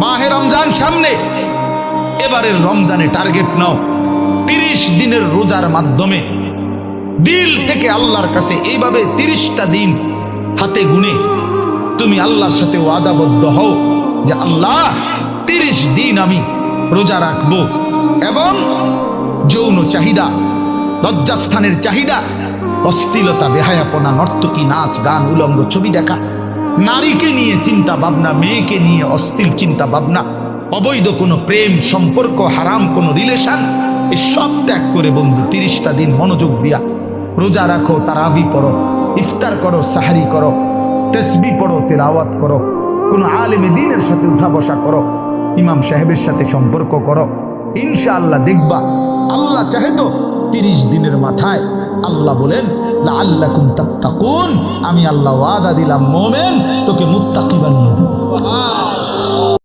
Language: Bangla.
মাহে রমজান সামনে, এবারের রমজানে টার্গেট নাও 30 দিনের রোজার মাধ্যমে দিল থেকে আল্লাহর কাছে এইভাবে 30টা দিন হাতে গুনে তুমি আল্লাহর সাথে ওয়াদাবদ্ধ হও যে আল্লাহ 30 দিন আমি রোজা রাখবো, এবং যৌন চাহিদা, লজ্জাস্থানের চাহিদা, অশ্লীলতা, বেহায়াপনা, নর্তকী, নাচ গান, উলঙ্গ ছবি দেখা, নারীকে নিয়ে চিন্তা ভাবনা, মেয়েকে নিয়ে অশ্লীল চিন্তা ভাবনা, অবৈধ কোনো প্রেম সম্পর্ক, হারাম কোনো রিলেশন, এই সব ত্যাগ করে বন্ধু 30টা দিন মনোযোগ দিয়া রোজা রাখো, তারাবি পড়ো, ইফতার করো, সাহারি করো, তাসবিহ পড়ো, তেলাওয়াত করো, কোনো আলেমে দ্বীনের সাথে উঠা বসা করো, ইমাম সাহেবের সাথে সম্পর্ক করো। ইনশাআল্লাহ দেখবা আল্লাহ চাহে তো 30 দিনের মাথায় আল্লাহ বলেন লাআল্লাকুম তাত্তাকুন, আমি আল্লাহ ওয়াদা দিলাম মোমেন তোকে মুত্তাকি বানিয়ে দেব।